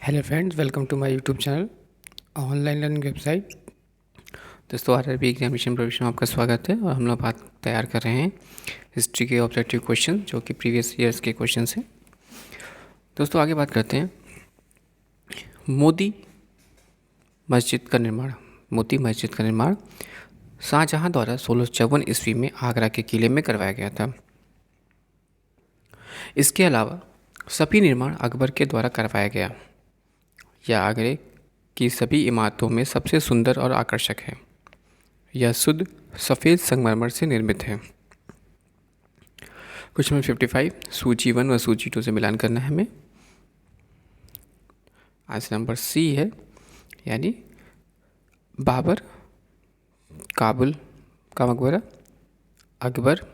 Hello friends, welcome to my YouTube channel online learning website. दोस्तों, RRB examination preparation में आपका स्वागत है। और हम लोग बात तैयार कर रहे हैं हिस्ट्री के ऑब्जेक्टिव क्वेश्चन जो कि प्रीवियस ईयर्स के क्वेश्चन हैं। दोस्तों, आगे बात करते हैं मोती मस्जिद का निर्माण शाहजहाँ द्वारा 1654 ईस्वी में आगरा के किले में करवाया गया था। इसके अलावा सभी निर्माण अकबर के द्वारा करवाया गया। यह आगरे की सभी इमारतों में सबसे सुंदर और आकर्षक है। यह शुद्ध सफ़ेद संगमरमर से निर्मित है। क्वेश्चन नंबर 55, सूची 1 व सूची 2 से मिलान करना है हमें। आंसर नंबर सी है, यानी बाबर काबुल का मकबरा, अकबर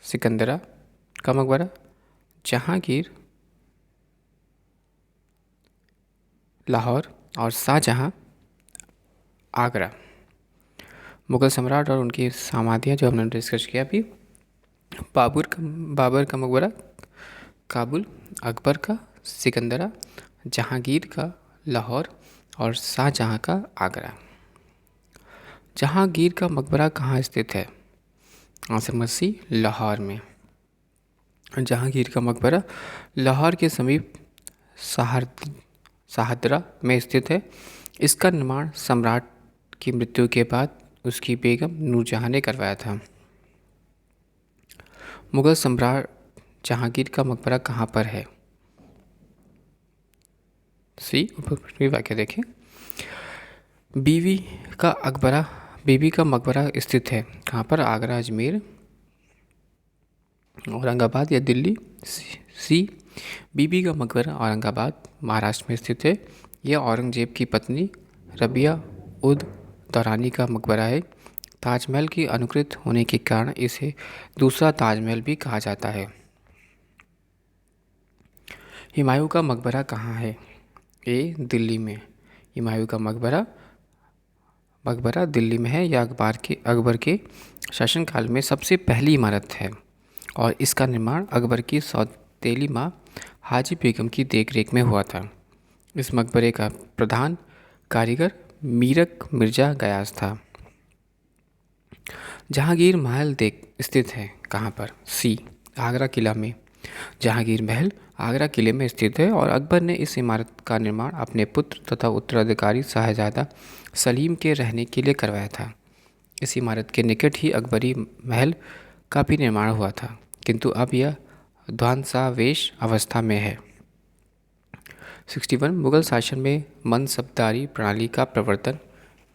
सिकंदरा का मकबरा, जहांगीर लाहौर और शाहजहाँ आगरा। मुग़ल सम्राट और उनकी समाधियाँ जो हमने डिस्कस किया अभी, बाबर का मकबरा काबुल, अकबर का सिकंदरा, जहांगीर का लाहौर और शाहजहाँ का आगरा। जहांगीर का मकबरा कहाँ स्थित है? आंसर नंबर सी, लाहौर में। जहांगीर का मकबरा लाहौर के समीप शाहदरा में स्थित है। इसका निर्माण सम्राट की मृत्यु के बाद उसकी बेगम नूरजहाँ ने करवाया था। मुगल सम्राट जहांगीर का मकबरा कहाँ पर है? सी, ऊपर वाक्य देखें। बीवी का मकबरा स्थित है कहाँ पर? आगरा, अजमेर, औरंगाबाद या दिल्ली। सी, बीबी का मकबरा औरंगाबाद, महाराष्ट्र में स्थित है। यह औरंगजेब की पत्नी रबिया उद दौरानी का मकबरा है। ताजमहल की अनुकृत होने के कारण इसे दूसरा ताजमहल भी कहा जाता है। हुमायूं का मकबरा कहाँ है? ए, दिल्ली में। हुमायूं का मकबरा दिल्ली में है। यह अकबर के शासनकाल में सबसे पहली इमारत है और इसका निर्माण अकबर की सौतेली माँ हाजी बेगम की देखरेख में हुआ था। इस मकबरे का प्रधान कारीगर मीरक मिर्जा गयास था। जहांगीर महल स्थित है कहाँ पर? सी, आगरा किला में। जहांगीर महल आगरा किले में स्थित है और अकबर ने इस इमारत का निर्माण अपने पुत्र तथा उत्तराधिकारी शाहजादा सलीम के रहने के लिए करवाया था। इस इमारत के निकट ही अकबरी महल का भी निर्माण हुआ था, किंतु अब यह ध्वंसावशेष अवस्था में है। 61, मुगल शासन में मनसबदारी प्रणाली का प्रवर्तन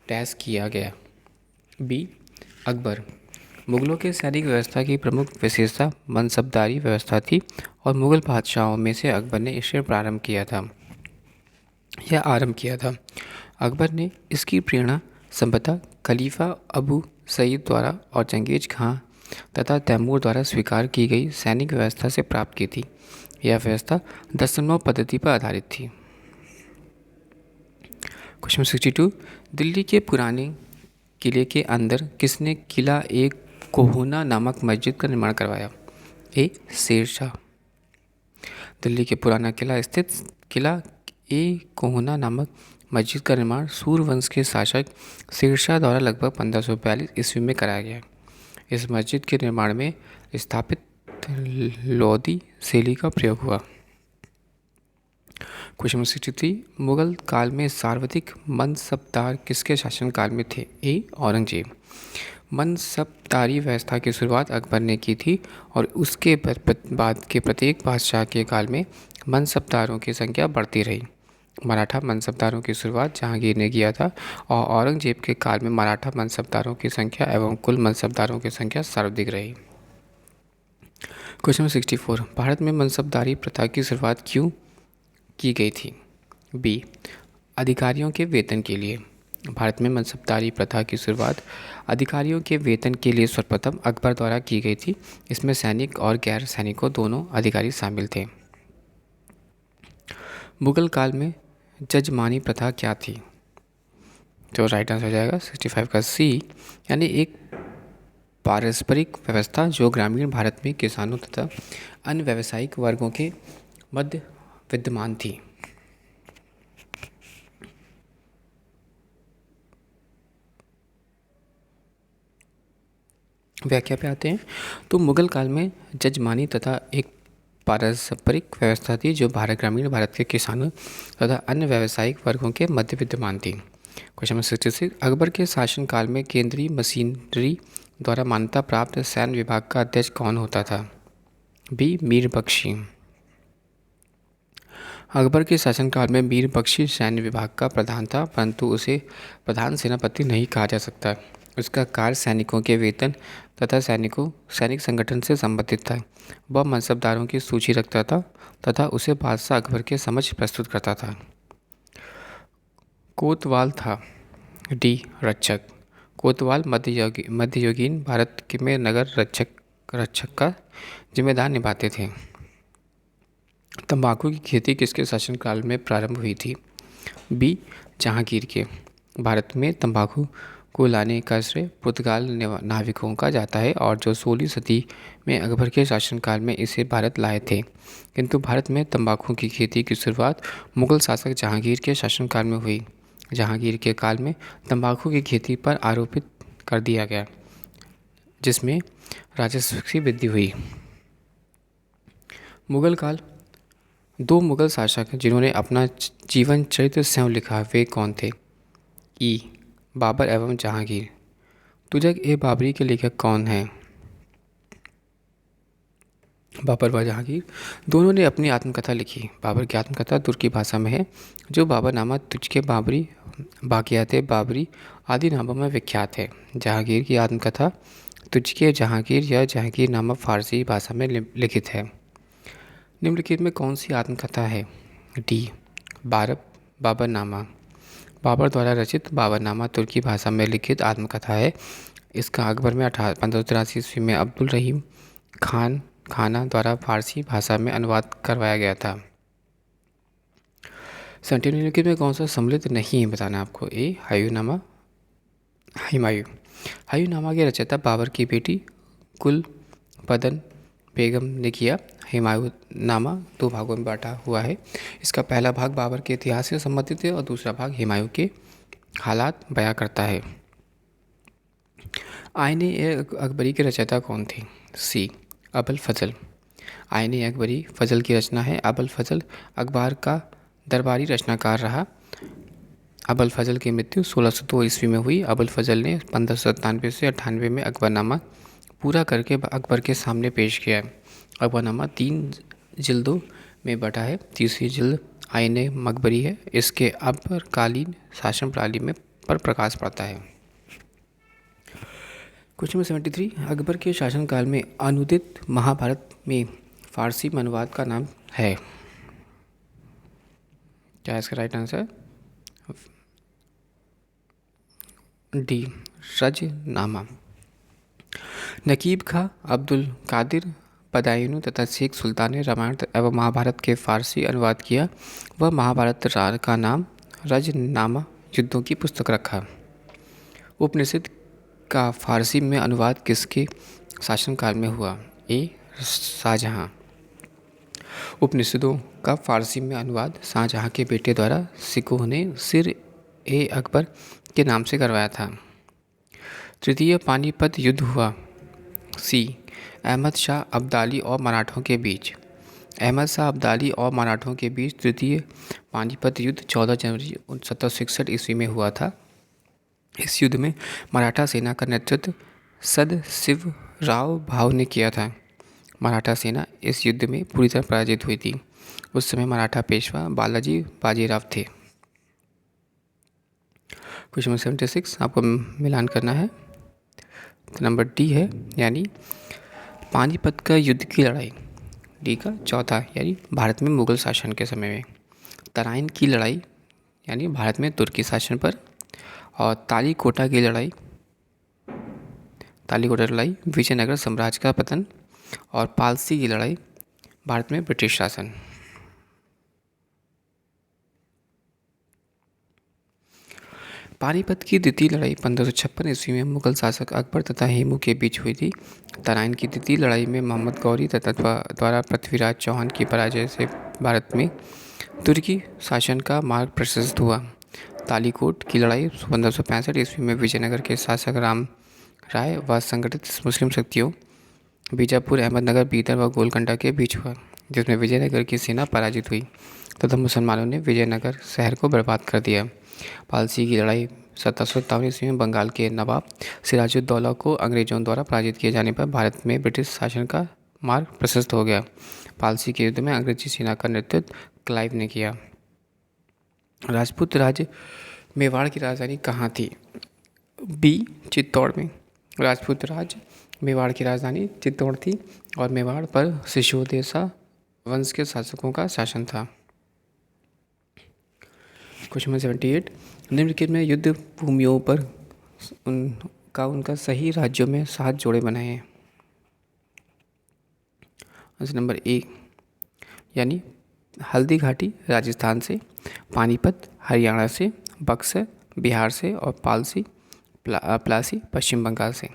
डैश किया गया। बी, अकबर। मुगलों के सैनिक व्यवस्था की प्रमुख विशेषता मनसबदारी व्यवस्था थी और मुगल बादशाहों में से अकबर ने इसे आरंभ किया था। अकबर ने इसकी प्रेरणा संभवतः खलीफा अबू सईद द्वारा और चंगेज खां तथा तैमूर द्वारा स्वीकार की गई सैनिक व्यवस्था से प्राप्त की थी। यह व्यवस्था दशमलव पद्धति पर आधारित थी। क्वेश्चन 62, दिल्ली के पुराने किले के अंदर किसने किला एक कोहना नामक मस्जिद का निर्माण करवाया? ए, शेरशाह। दिल्ली के पुराना किला स्थित किला ए कोहना नामक मस्जिद का निर्माण सूर्यवंश के शासक शेरशाह द्वारा लगभग 1542 ईस्वी में कराया गया। इस मस्जिद के निर्माण में स्थापित लोदी शैली का प्रयोग हुआ। क्वेश्चन 63, मुगल काल में सर्वाधिक मनसबदार किसके शासनकाल में थे? ए, औरंगजेब। मनसबदारी व्यवस्था की शुरुआत अकबर ने की थी और उसके बाद के प्रत्येक बादशाह के काल में मनसबदारों की संख्या बढ़ती रही। मराठा मनसबदारों की शुरुआत जहांगीर ने किया था और औरंगजेब के काल में मराठा मनसबदारों की संख्या एवं कुल मनसबदारों की संख्या सर्वाधिक रही। क्वेश्चन 64, भारत में मनसबदारी प्रथा की शुरुआत क्यों की गई थी? बी, अधिकारियों के वेतन के लिए। भारत में मनसबदारी प्रथा की शुरुआत अधिकारियों के वेतन के लिए सर्वप्रथम अकबर द्वारा की गई थी। इसमें सैनिक और गैर सैनिकों दोनों अधिकारी शामिल थे। मुगल काल में जजमानी प्रथा क्या थी? तो राइट आंसर हो जाएगा 65 का सी, यानी एक पारस्परिक व्यवस्था जो ग्रामीण भारत में किसानों तथा अन्य व्यावसायिक वर्गों के मध्य विद्यमान थी। व्याख्या पे आते हैं। तो मुगल काल में जजमानी तथा एक पारस्परिक व्यवस्था थी जो ग्रामीण भारत के किसानों तथा अन्य व्यावसायिक वर्गों के मध्य विद्यमान थी। क्वेश्चन नंबर 66, अकबर के शासनकाल में केंद्रीय मशीनरी द्वारा मान्यता प्राप्त सैन्य विभाग का अध्यक्ष कौन होता था? बी. मीर बख्शी। अकबर के शासनकाल में मीर बख्शी सैन्य विभाग का प्रधान था, परंतु उसे प्रधान सेनापति नहीं कहा जा सकता। उसका कार्य सैनिकों के वेतन तथा सैनिक संगठन से संबंधित था। वह मनसबदारों की सूची रखता था तथा उसे बादशाह अकबर के समक्ष प्रस्तुत करता था। कोतवाल था। डी. रक्षक। कोतवाल मध्ययुगीन भारत में नगर रक्षक का जिम्मेदार निभाते थे। तंबाकू की खेती किसके शासनकाल में प्रारंभ हुई थी? बी. जहांगीर के। भारत में तंबाकू को लाने का श्रेय पुर्तगाल नाविकों का जाता है और जो 16वीं सदी में अकबर के शासनकाल में इसे भारत लाए थे, किंतु भारत में तंबाकू की खेती की शुरुआत मुगल शासक जहांगीर के शासनकाल में हुई। जहांगीर के काल में तंबाकू की खेती पर आरोपित कर दिया गया, जिसमें राजस्व की वृद्धि हुई। मुगल काल। दो मुगल शासक जिन्होंने अपना जीवन चरित्र स्वयं लिखा वे कौन थे? ई. बाबर एवं जहांगीर। तुगलक-ए-बाबरी के लेखक कौन हैं? बाबर व जहांगीर दोनों ने अपनी आत्मकथा लिखी। बाबर की आत्मकथा तुर्की भाषा में है, जो बाबरनामा, तुझके बाबरी, बाक़ियात बाबरी आदि नामों में विख्यात है। जहांगीर की आत्मकथा तुझके जहांगीर या जहांगीरनामा फारसी भाषा में लिखित है। निम्नलिखित में कौन सी आत्मकथा है? डी. बाबरनामा। बाबर द्वारा रचित बाबरनामा तुर्की भाषा में लिखित आत्मकथा है। इसका अकबर में 1583 ईस्वी में अब्दुल रहीम खाना द्वारा फारसी भाषा में अनुवाद करवाया गया था। निम्नलिखित में कौन सा सम्मिलित नहीं है बताना आपको? ए. हुमायूं। हुमायूं के रचयिता बाबर की बेटी गुलबदन बेगम ने किया। हुमायूंनामा 2 भागों में बांटा हुआ है। इसका पहला भाग बाबर के इतिहास से संबंधित है और दूसरा भाग हुमायूं के हालात बयां करता है। आईन-ए-अकबरी के रचयिता कौन थे? सी. अबुल फजल। आईन-ए-अकबरी फजल की रचना है। अबुल फजल अकबर का दरबारी रचनाकार रहा। अबुल फजल की मृत्यु 1602 ईस्वी में हुई। अबुल फजल ने 1597 से 98 में अकबरनामा पूरा करके अकबर के सामने पेश किया है। अकबरनामा 3 जिल्दों में बटा है। तीसरी जिल्द आईन-ए-अकबरी है। इसके अकबरकालीन शासन प्रणाली में पर प्रकाश पड़ता है। क्वेश्चन नंबर 73, अकबर के शासनकाल में अनुदित महाभारत में फारसी में अनुवाद का नाम है? क्या है इसका राइट आंसर? डी. रजनामा। नकीब खां, अब्दुल कादिर बदायूनी तथा शेख सुल्तान ने रामायण एवं महाभारत के फारसी अनुवाद किया। वह महाभारत का नाम रजनामा युद्धों की पुस्तक रखा। उपनिषद का फारसी में अनुवाद किसके शासनकाल में हुआ? ए. शाहजहां। उपनिषदों का फारसी में अनुवाद शाहजहां के बेटे द्वारा सिखों ने सिर-ए-अकबर के नाम से करवाया था। तृतीय पानीपत युद्ध हुआ? सी. अहमद शाह अब्दाली और मराठों के बीच। अहमद शाह अब्दाली और मराठों के बीच तृतीय पानीपत युद्ध 14 जनवरी 1766 ईस्वी में हुआ था। इस युद्ध में मराठा सेना का नेतृत्व सदाशिवराव भाऊ ने किया था। मराठा सेना इस युद्ध में पूरी तरह पराजित हुई थी। उस समय मराठा पेशवा बालाजी बाजीराव थे। क्वेश्चन नंबर 76 आपको मिलान करना है। तो नंबर डी है, यानी पानीपत का युद्ध की लड़ाई। डी का चौथा, यानी भारत में मुगल शासन के समय में। तराइन की लड़ाई, यानी भारत में तुर्की शासन पर। और तालीकोटा लड़ाई विजयनगर साम्राज्य का पतन। और पालसी की लड़ाई भारत में ब्रिटिश शासन। पानीपत की द्वितीय लड़ाई 1556 ईस्वी में मुगल शासक अकबर तथा हेमू के बीच हुई थी। तराइन की द्वितीय लड़ाई में मोहम्मद गौरी तथा द्वारा पृथ्वीराज चौहान की पराजय से भारत में तुर्की शासन का मार्ग प्रशस्त हुआ। तालीकोट की लड़ाई 1565 ईस्वी में विजयनगर के शासक राय व संगठित मुस्लिम शक्तियों बीजापुर, अहमदनगर, बीदर व गोलकोंडा के बीच हुआ, जिसमें विजयनगर की सेना पराजित हुई तथा मुसलमानों ने विजयनगर शहर को बर्बाद कर दिया। पालसी की लड़ाई 1757 ईस्वी में बंगाल के नवाब सिराजुद्दौला को अंग्रेजों द्वारा पराजित किए जाने पर भारत में ब्रिटिश शासन का मार्ग प्रशस्त हो गया। पालसी के युद्ध में अंग्रेजी सेना का नेतृत्व क्लाइव ने किया। राजपूत राज्य मेवाड़ की राजधानी कहाँ थी? बी, चित्तौड़ में। राजपूत राज्य मेवाड़ की राजधानी चित्तौड़ थी और मेवाड़ पर सिसोदिया वंश के शासकों का शासन था। क्वेश्चन नंबर 78, निम्नलिखित में युद्ध भूमियों पर उनका सही राज्यों में 7 जोड़े बनाए हैं। आंसर नंबर ए यानी हल्दी घाटी राजस्थान से, पानीपत हरियाणा से, बक्सर बिहार से और प्लासी पश्चिम बंगाल से।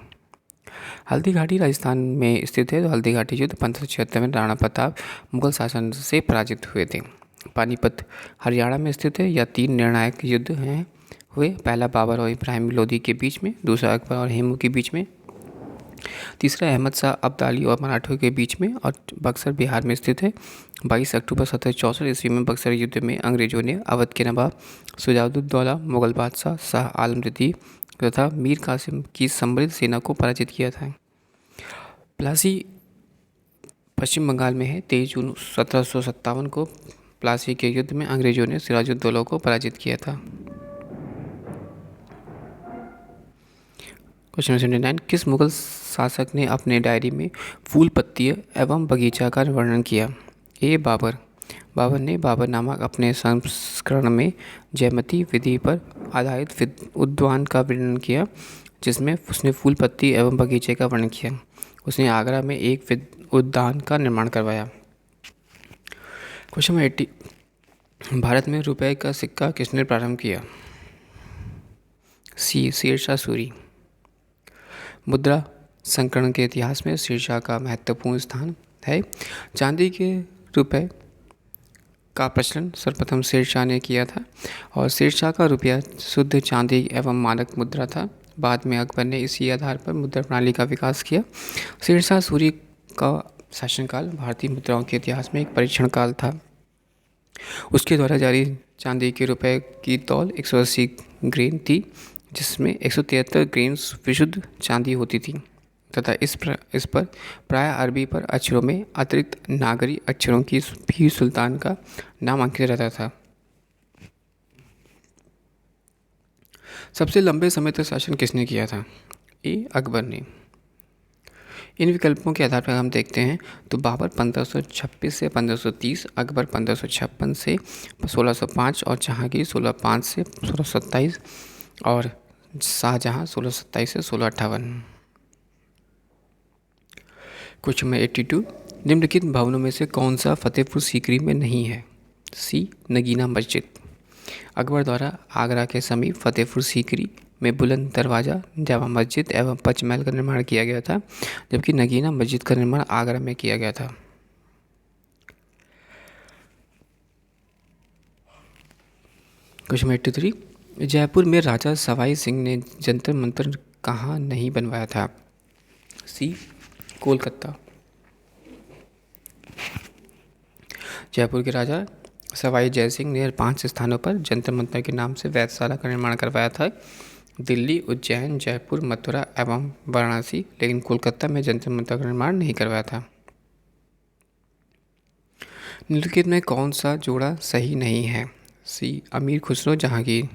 हल्दी घाटी राजस्थान में स्थित है। तो हल्दी घाटी युद्ध 1576 में राणा प्रताप मुगल शासन से पराजित हुए थे। पानीपत हरियाणा में स्थित है। यह 3 निर्णायक युद्ध हैं हुए। पहला बाबर और इब्राहिम लोदी के बीच में, दूसरा अकबर और हेमू के बीच में, तीसरा अहमद शाह अब्दाली और मराठों के बीच में और बक्सर बिहार में स्थित है। 22 अक्टूबर 1764 ईस्वी में बक्सर युद्ध में अंग्रेजों ने अवध के नवाब शुजाउद्दौला, मुगल बादशाह शाह आलम द्वितीय तथा मीर कासिम की समृद्ध सेना को पराजित किया था। प्लासी पश्चिम बंगाल में है। 23 जून 1757 को प्लासी के युद्ध में अंग्रेजों ने सिराजुद्दौला को पराजित किया था। क्वेश्चन 79, किस मुगल शासक ने अपने डायरी में फूल पत्ती एवं बगीचा का वर्णन किया? ए, बाबर। बाबर ने बाबरनामा अपने संस्करण में जयमती विधि पर आधारित उद्यान का वर्णन किया, जिसमें उसने फूल पत्ती एवं बगीचे का वर्णन किया। उसने आगरा में एक उद्यान का निर्माण करवाया। क्वेश्चन 80, भारत में रुपए का सिक्का किसने प्रारंभ किया? सी, शेरशाह सूरी। मुद्रा संकरण के इतिहास में शेरशाह का महत्वपूर्ण स्थान है। चांदी के रुपए का प्रचलन सर्वप्रथम शेरशाह ने किया था और शेरशाह का रुपया शुद्ध चांदी एवं मानक मुद्रा था। बाद में अकबर ने इसी आधार पर मुद्रा प्रणाली का विकास किया। शेरशाह सूरी का शासनकाल भारतीय मुद्राओं के इतिहास में एक परीक्षण काल था। उसके द्वारा जारी चांदी के रुपए की तौल 180 ग्रेन थी, जिसमें 173 ग्रेन विशुद्ध चांदी होती थी तथा इस पर प्राय अरबी पर अक्षरों में अतिरिक्त नागरी अक्षरों की भी सुल्तान का नाम अंकित रहता था। सबसे लंबे समय तक शासन किसने किया था? ए, अकबर ने। इन विकल्पों के आधार पर हम देखते हैं तो बाबर 1526 से 1530, अकबर 1556 से 1605 और जहांगीर 1605 से 1627 और शाहजहां 1627 से 1658। क्वेश्चन नंबर 82, निम्नलिखित भवनों में से कौन सा फतेहपुर सीकरी में नहीं है? सी, नगीना मस्जिद। अकबर द्वारा आगरा के समीप फतेहपुर सीकरी में बुलंद दरवाज़ा, जामा मस्जिद एवं पंचमहल का निर्माण किया गया था, जबकि नगीना मस्जिद का निर्माण आगरा में किया गया था। क्वेश्चन नंबर 83, जयपुर में राजा सवाई सिंह ने जंतर मंतर कहाँ नहीं बनवाया था? सी, कोलकाता। जयपुर के राजा सवाई जयसिंह ने 5 स्थानों पर जंतर मंतर के नाम से वेधशाला का निर्माण करवाया था। दिल्ली, उज्जैन, जयपुर, मथुरा एवं वाराणसी, लेकिन कोलकाता में जंतर मंतर का निर्माण नहीं करवाया था। निम्नलिखित में कौन सा जोड़ा सही नहीं है? सी, अमीर खुसरो जहांगीर।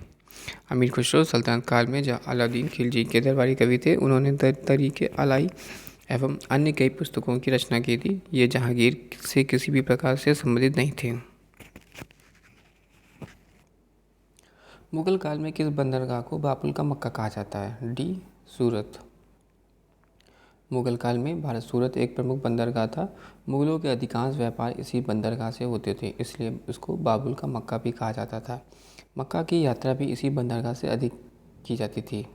अमीर खुसरो सल्तनत काल में अलाउद्दीन खिलजी के दरबारी कवि थे। उन्होंने तरीके अलाई एवं अन्य कई पुस्तकों की रचना की थी। ये जहांगीर से किसी भी प्रकार से संबंधित नहीं थे। मुगल काल में किस बंदरगाह को बाबुल का मक्का कहा जाता है? डी, सूरत। मुगल काल में भारत सूरत एक प्रमुख बंदरगाह था। मुगलों के अधिकांश व्यापार इसी बंदरगाह से होते थे, इसलिए इसको बाबुल का मक्का भी कहा जाता था। मक्का की यात्रा भी इसी बंदरगाह से अधिक की जाती थी।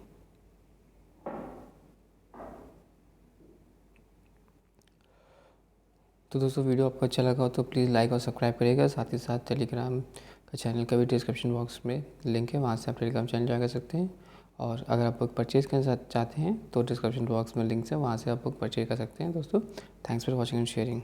तो दोस्तों, वीडियो आपको अच्छा लगा हो तो प्लीज़ लाइक और सब्सक्राइब करिएगा। साथ ही साथ टेलीग्राम का चैनल का भी डिस्क्रिप्शन बॉक्स में लिंक है, वहाँ से आप टेलीग्राम चैनल ज्वाइन कर सकते हैं। और अगर आप बुक परचेज़ करना चाहते हैं तो डिस्क्रिप्शन बॉक्स में लिंक्स है, वहाँ से आप बुक परचेज़ कर सकते हैं दोस्तों। Thanks for watching and sharing.